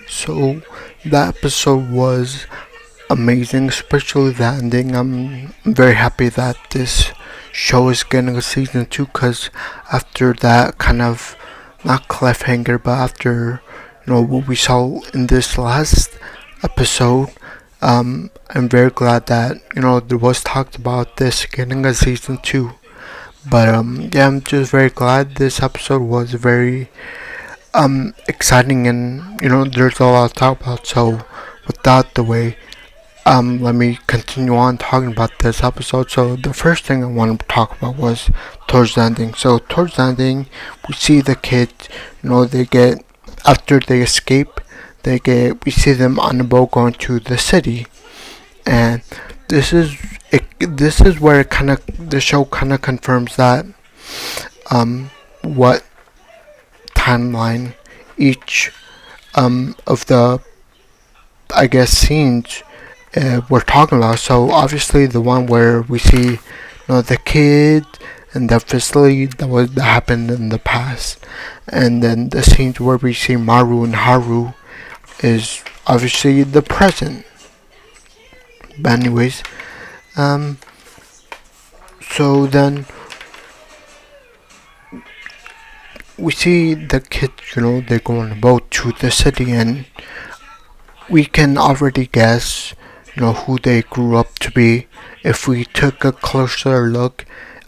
So that episode was amazing, especially the ending. I'm very happy that this show is getting a season 2 because after that kind of, not cliffhanger, but after what we saw in this last episode, I'm very glad that there was talked about this getting a season 2. But yeah, I'm just very glad this episode was very exciting, and there's a lot to talk about. So with that the way, let me continue on talking about this episode. So the first thing I wanted to talk about was towards the ending. So towards the ending, we see the kids. They get, after they escape, we see them on the boat going to the city, and this is it. This is where the show kind of confirms that what timeline each of the, I guess, scenes we're talking about. So obviously the one where we see the kid and the facility that happened in the past, and then the scenes where we see Maru and Haru is obviously the present. But anyways, um, so then we see the kids, they go on a boat to the city, and we can already guess, who they grew up to be if we took a closer look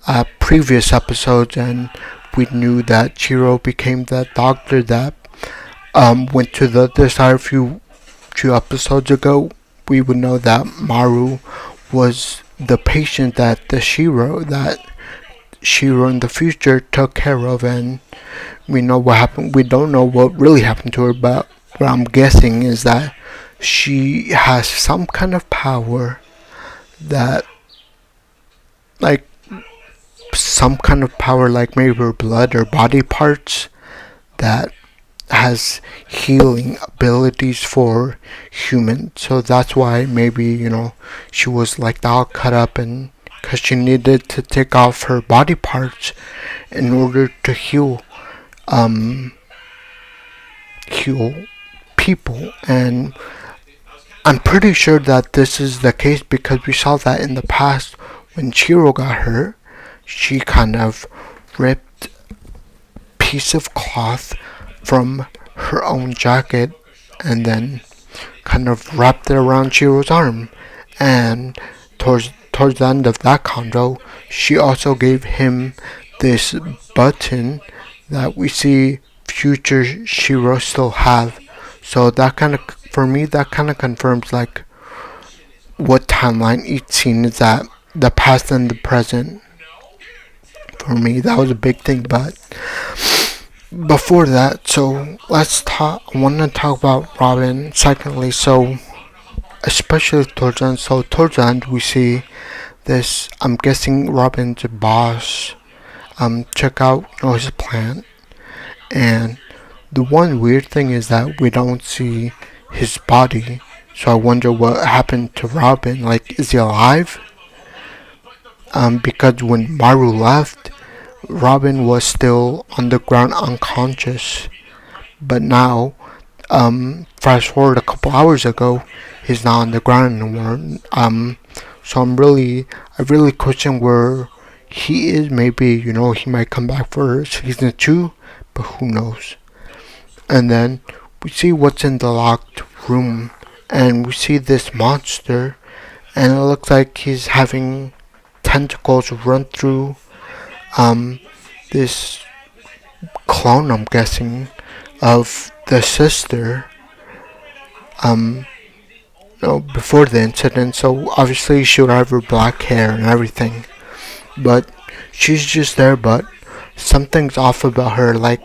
at previous episodes, and we knew that Chiro became that doctor that went to the other side a few episodes ago. We would know that Maru was the patient that Shiro in the future took care of, and we know what happened. We don't know what really happened to her, but what I'm guessing is that she has some kind of power that, like, like maybe her blood or body parts that has healing abilities for humans. So that's why maybe, she was like all cut up, and because she needed to take off her body parts in order to heal people. And I'm pretty sure that this is the case because we saw that in the past when Chiro got hurt, she kind of ripped a piece of cloth from her own jacket and then kind of wrapped it around Chiro's arm. And towards the end of that convo, she also gave him this button that we see future Shiro still have. So that kind of, for me, that kind of confirms like what timeline each scene is at, the past and the present. For me, that was a big thing. But before that, so let's talk. I want to talk about Robin. Secondly, so especially towards the end. So towards the end, we see this. I'm guessing Robin's boss. Check out his plant, and the one weird thing is that we don't see his body. So I wonder what happened to Robin. Like, is he alive? Because when Maru left, Robin was still on the ground unconscious. But now, fast forward a couple hours ago, he's not on the ground anymore. So I really question where he is. Maybe, he might come back for season 2, but who knows. And then we see what's in the locked room, and we see this monster, and it looks like he's having tentacles run through this clone, I'm guessing, of the sister before the incident. So obviously she would have her black hair and everything, but she's just there. But something's off about her, like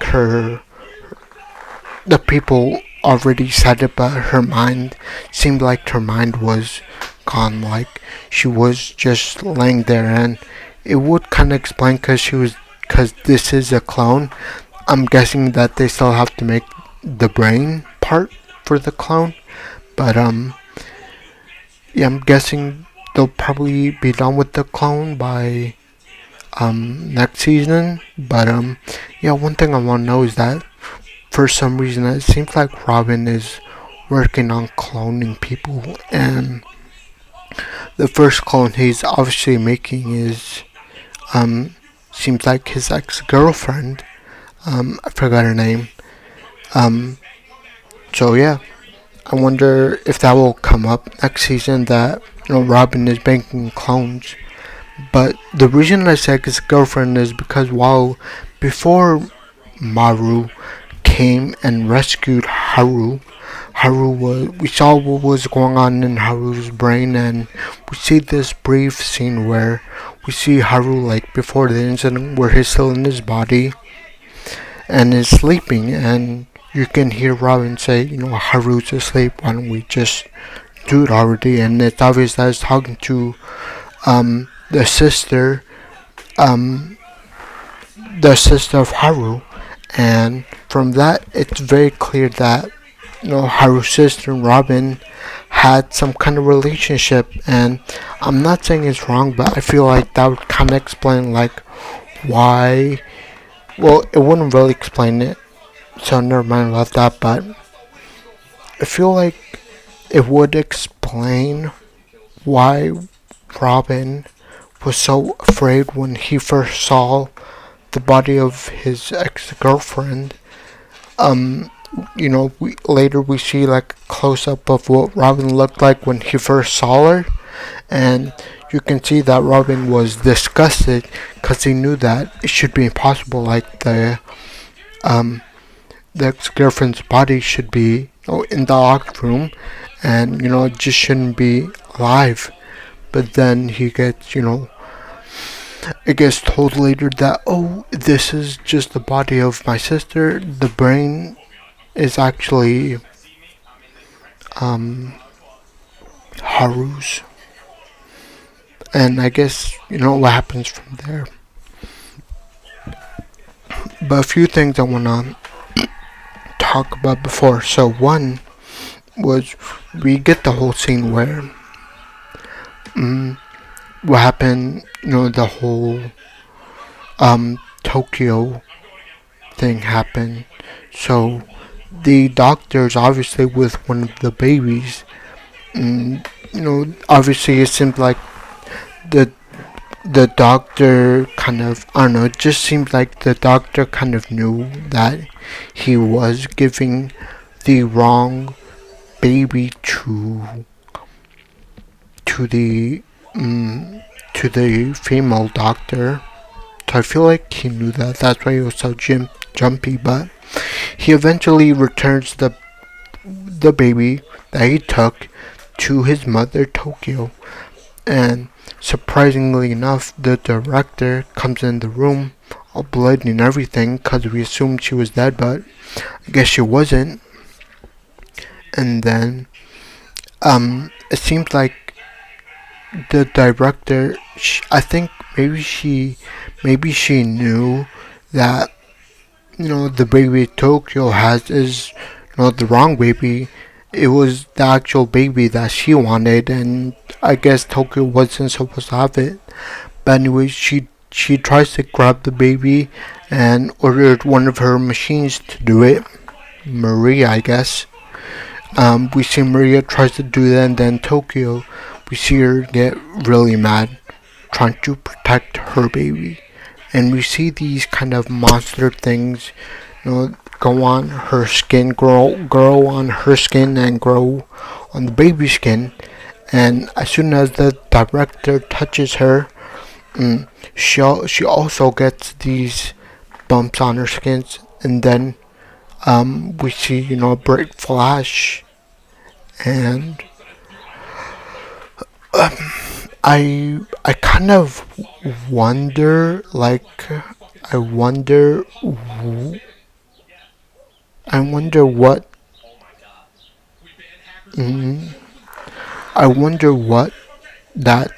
the people already said it, but her mind seemed like her mind was gone, like she was just laying there. And it would kind of explain because this is a clone. I'm guessing that they still have to make the brain part for the clone, but yeah, I'm guessing they'll probably be done with the clone by next season. But yeah, one thing I want to know is that for some reason it seems like Robin is working on cloning people, and the first clone he's obviously making is um seems like his ex-girlfriend. I forgot her name. Um, so yeah, I wonder if that will come up next season. That Robin is making clones. But the reason I said his girlfriend is because while before Maru came and rescued Haru was we saw what was going on in Haru's brain, and we see this brief scene where we see Haru like before the incident where he's still in his body and is sleeping, and you can hear Robin say, Haru's asleep, why don't we just do it already? And it's obvious that he's talking to the sister, um, the sister of Haru, and from that it's very clear that Haru's sister and Robin had some kind of relationship, and I'm not saying it's wrong, but I feel like that would kind of explain like why. Well, it wouldn't really explain it, so never mind about that. But I feel like it would explain why Robin was so afraid when he first saw the body of his ex-girlfriend. Later we see like a close-up of what Robin looked like when he first saw her, and you can see that Robin was disgusted because he knew that it should be impossible. Like the ex-girlfriend's body should be in the locked room, and it just shouldn't be alive. But then he gets it gets told later that, oh, this is just the body of my sister. The brain is actually Haru's. And I guess what happens from there. But a few things I wanna talk about before. So one was we get the whole scene where what happened, the whole Tokyo thing happened. So the doctor's obviously with one of the babies. Obviously it seemed like the doctor kind of, I don't know, it just seems like the doctor kind of knew that he was giving the wrong baby to the female doctor. So I feel like he knew that. That's why he was so jumpy. But he eventually returns the baby that he took to his mother, Tokyo. And surprisingly enough, the director comes in the room all bloody and everything because we assumed she was dead, but I guess she wasn't. And then it seems like the director, I think maybe she knew that the baby Tokyo has is the wrong baby. It was the actual baby that she wanted, and I guess Tokyo wasn't supposed to have it. But anyway, she tries to grab the baby and ordered one of her machines to do it. Maria, I guess. We see Maria tries to do that, and then Tokyo, we see her get really mad, trying to protect her baby. And we see these kind of monster things, go on her skin, grow on her skin and grow on the baby's skin. And as soon as the director touches her, she also gets these bumps on her skin. And then we see a bright flash, and I kind of wonder, like, I wonder what I wonder what that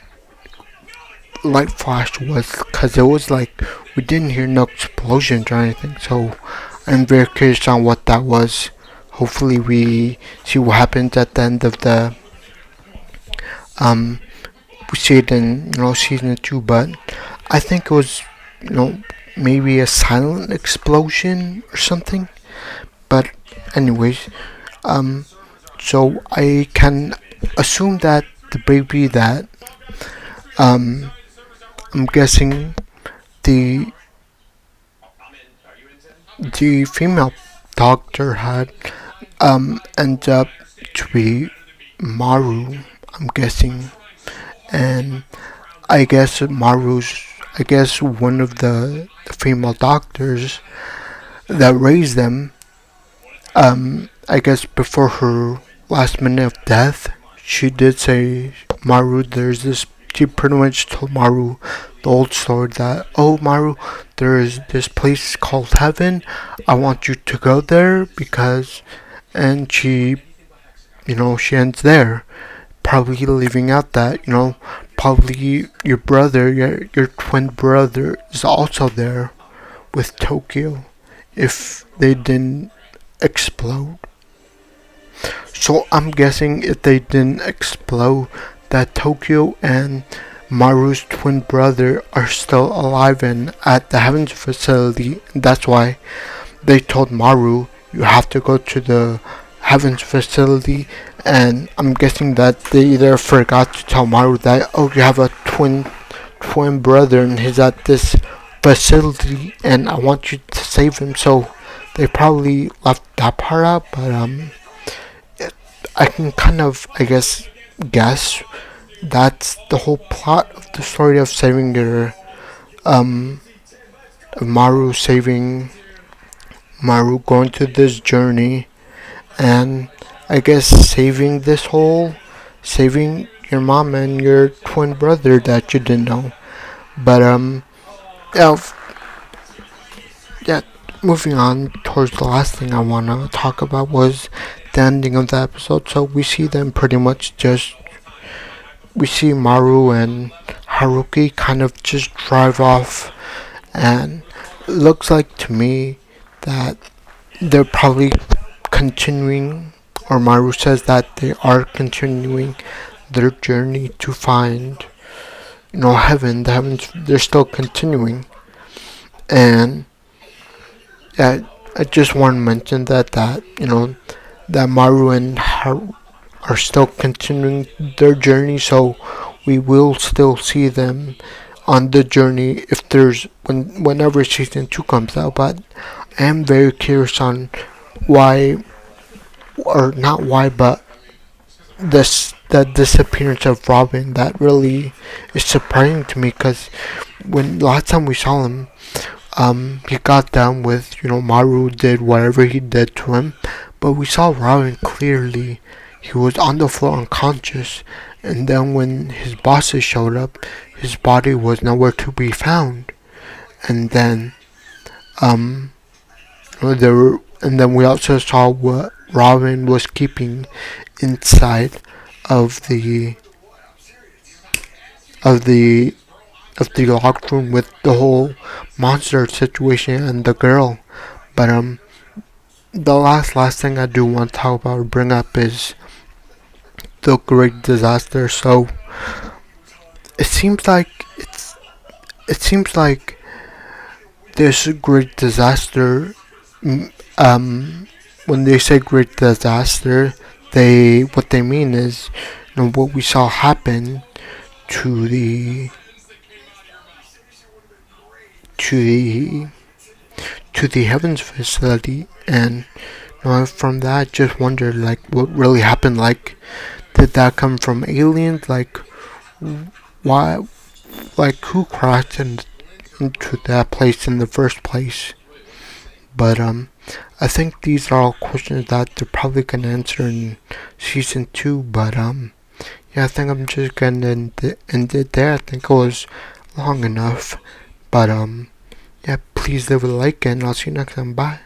light flash was, because it was like we didn't hear no explosions or anything. So I'm very curious on what that was. Hopefully we see what happens at the end of the we see it in season 2, but I think it was maybe a silent explosion or something. But anyways, So I can assume that the baby that um I'm guessing the the female doctor had ended up to be Maru, I'm guessing. And I guess one of the female doctors that raised them, I guess before her last minute of death, she did say, Maru, she pretty much told Maru the old story that, oh, Maru, there is this place called heaven. I want you to go there because, and she ends there. Probably leaving out that, probably your brother, your twin brother is also there with Tokyo if they didn't explode. So I'm guessing if they didn't explode, that Tokyo and Maru's twin brother are still alive and at the Heavens facility. That's why they told Maru, you have to go to the Heavens facility. And I'm guessing that they either forgot to tell Maru that, oh, you have a twin brother and he's at this facility and I want you to save him. So they probably left that part out, but I can kind of, I guess that's the whole plot of the story of saving their um of Maru going to this journey, and I guess saving your mom and your twin brother that you didn't know. But yeah, yeah. Moving on towards the last thing I wanna talk about was the ending of the episode. So we see them pretty much just we see Maru and Haruki kind of just drive off, and it looks like to me that they're probably continuing, or Maru says that they are continuing their journey to find, heaven. The heavens, they're still continuing, and yeah, I just want to mention that Maru and Haru are still continuing their journey, so we will still see them on the journey if whenever season 2 comes out. But I am very curious on why, or not why, but the disappearance of Robin. That really is surprising to me, because when last time we saw him, he got down with, Maru did whatever he did to him, but we saw Robin clearly. He was on the floor unconscious, and then when his bosses showed up, his body was nowhere to be found. And then, and then we also saw what Robin was keeping inside of the of the of the locked room with the whole monster situation and the girl. But the last thing I do want to talk about or bring up is the great disaster. So it seems like it seems like this great disaster. When they say great disaster, what they mean is, what we saw happen to the to the to the heavens facility. And from that, I just wondered, like, what really happened. Like, did that come from aliens? Like, why? Like, who crashed into that place in the first place? But I think these are all questions that they're probably gonna answer in season 2. But yeah, I think I'm just gonna end it there. I think it was long enough. But yeah, please leave a like, and I'll see you next time. Bye.